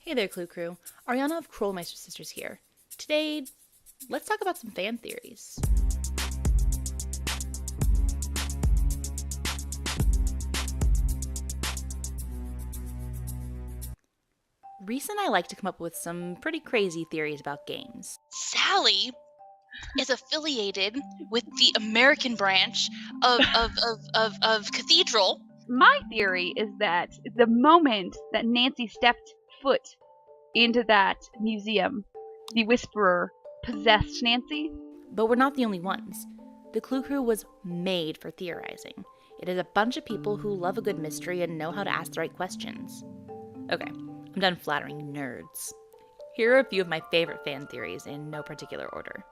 Hey there, Clue Crew. Ariana of Crow Meister Sisters here. Today, let's talk about some fan theories. Reese and I like to come up with some pretty crazy theories about games. Sally is affiliated with the American branch of Cathedral. My theory is that the moment that Nancy stepped foot into that museum, the Whisperer possessed Nancy. But we're not the only ones. The Clue Crew was made for theorizing. It is a bunch of people who love a good mystery and know how to ask the right questions. Okay, I'm done flattering nerds. Here are a few of my favorite fan theories in no particular order.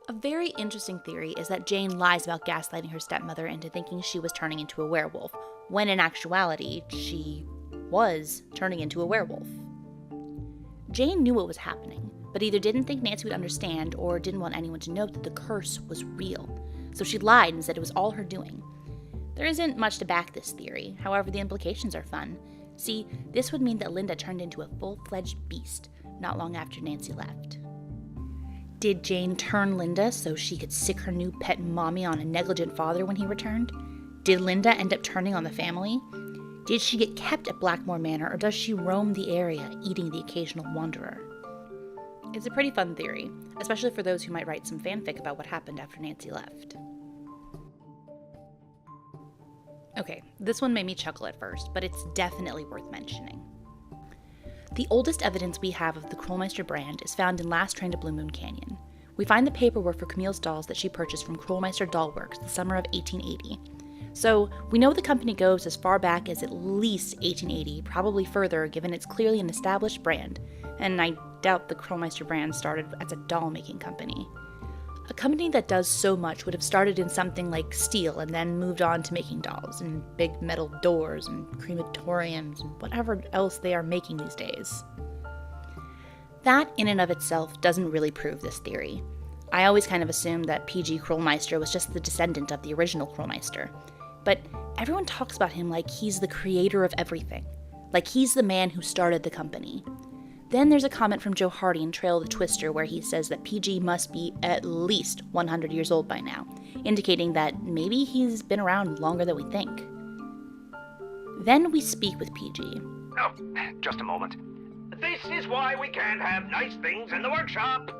A very interesting theory is that Jane lies about gaslighting her stepmother into thinking she was turning into a werewolf, when in actuality, she was turning into a werewolf. Jane knew what was happening, but either didn't think Nancy would understand or didn't want anyone to know that the curse was real, so she lied and said it was all her doing. There isn't much to back this theory, however the implications are fun. See, this would mean that Linda turned into a full-fledged beast not long after Nancy left. Did Jane turn Linda so she could sick her new pet mommy on a negligent father when he returned? Did Linda end up turning on the family? Did she get kept at Blackmore Manor, or does she roam the area, eating the occasional wanderer? It's a pretty fun theory, especially for those who might write some fanfic about what happened after Nancy left. Okay, this one made me chuckle at first, but it's definitely worth mentioning. The oldest evidence we have of the Crow Meister brand is found in Last Train to Blue Moon Canyon. We find the paperwork for Camille's dolls that she purchased from Crow Meister Doll Works the summer of 1880. So, we know the company goes as far back as at least 1880, probably further given it's clearly an established brand, and I doubt the Crow Meister brand started as a doll-making company. A company that does so much would have started in something like steel and then moved on to making dolls and big metal doors and crematoriums and whatever else they are making these days. That in and of itself doesn't really prove this theory. I always kind of assumed that PG Crow Meister was just the descendant of the original Crow Meister. But everyone talks about him like he's the creator of everything, like he's the man who started the company. Then there's a comment from Joe Hardy in Trail of the Twister where he says that PG must be at least 100 years old by now, indicating that maybe he's been around longer than we think. Then we speak with PG. Oh, just a moment. This is why we can't have nice things in the workshop.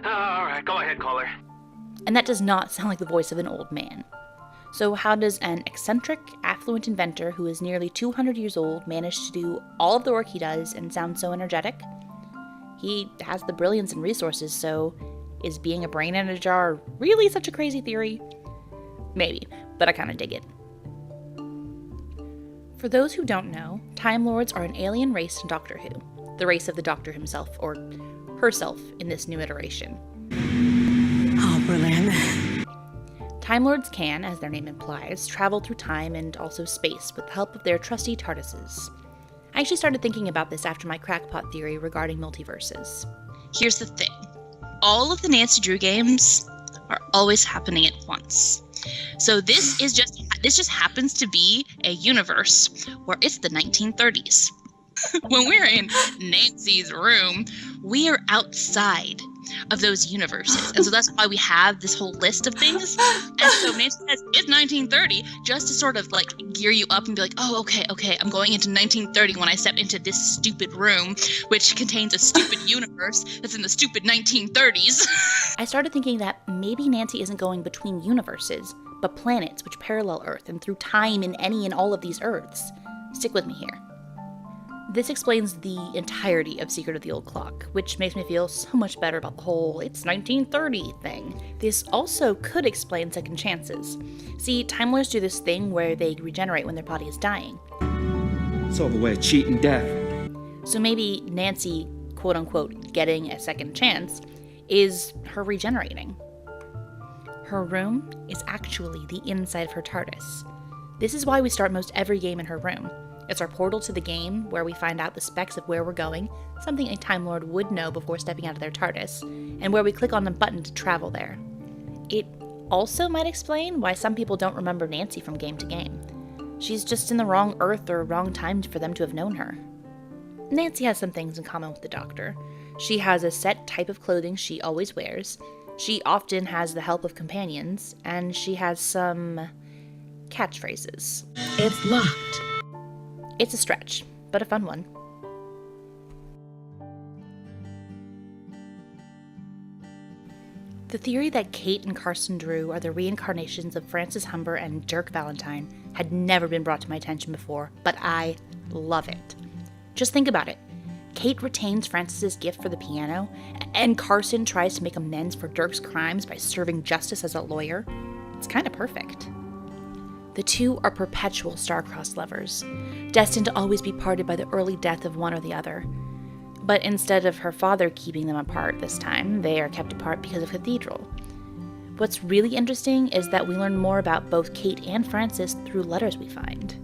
All right, go ahead, caller. And that does not sound like the voice of an old man. So how does an eccentric, affluent inventor who is nearly 200 years old manage to do all of the work he does and sound so energetic? He has the brilliance and resources, so is being a brain in a jar really such a crazy theory? Maybe, but I kind of dig it. For those who don't know, Time Lords are an alien race in Doctor Who, the race of the Doctor himself, or herself in this new iteration. Oh, brilliant. Time Lords can, as their name implies, travel through time and also space with the help of their trusty TARDISes. I actually started thinking about this after my crackpot theory regarding multiverses. Here's the thing. All of the Nancy Drew games are always happening at once. So this just happens to be a universe where it's the 1930s. When we're in Nancy's room, we are outside of those universes. And so that's why we have this whole list of things. And so Nancy says, it's 1930, just to sort of like gear you up and be like, oh, okay, I'm going into 1930 when I step into this stupid room, which contains a stupid universe that's in the stupid 1930s. I started thinking that maybe Nancy isn't going between universes, but planets which parallel Earth and through time in any and all of these Earths. Stick with me here. This explains the entirety of Secret of the Old Clock, which makes me feel so much better about the whole it's 1930 thing. This also could explain second chances. See, Time Lords do this thing where they regenerate when their body is dying. It's all the way of cheating death. So maybe Nancy, quote-unquote, getting a second chance is her regenerating. Her room is actually the inside of her TARDIS. This is why we start most every game in her room. It's our portal to the game, where we find out the specs of where we're going, something a Time Lord would know before stepping out of their TARDIS, and where we click on the button to travel there. It also might explain why some people don't remember Nancy from game to game. She's just in the wrong earth or wrong time for them to have known her. Nancy has some things in common with the Doctor. She has a set type of clothing she always wears, she often has the help of companions, and she has some catchphrases. It's locked. It's a stretch, but a fun one. The theory that Kate and Carson Drew are the reincarnations of Francis Humber and Dirk Valentine had never been brought to my attention before, but I love it. Just think about it. Kate retains Francis's gift for the piano, and Carson tries to make amends for Dirk's crimes by serving justice as a lawyer. It's kind of perfect. The two are perpetual star-crossed lovers, destined to always be parted by the early death of one or the other. But instead of her father keeping them apart this time, they are kept apart because of Cathedral. What's really interesting is that we learn more about both Kate and Francis through letters we find.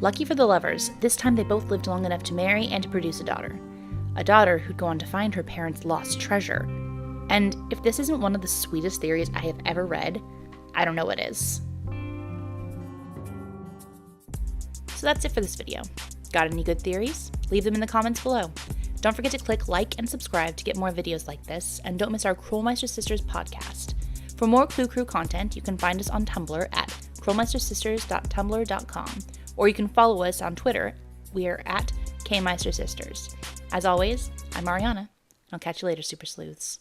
Lucky for the lovers, this time they both lived long enough to marry and to produce a daughter who'd go on to find her parents' lost treasure. And if this isn't one of the sweetest theories I have ever read, I don't know what is. So that's it for this video. Got any good theories? Leave them in the comments below. Don't forget to click like and subscribe to get more videos like this, and don't miss our Crow Meister Sisters podcast. For more Clue Crew content, you can find us on Tumblr at crowmeistersisters.tumblr.com, or you can follow us on Twitter. We are at KMeisterSisters. As always, I'm Ariana. I'll catch you later, Super Sleuths.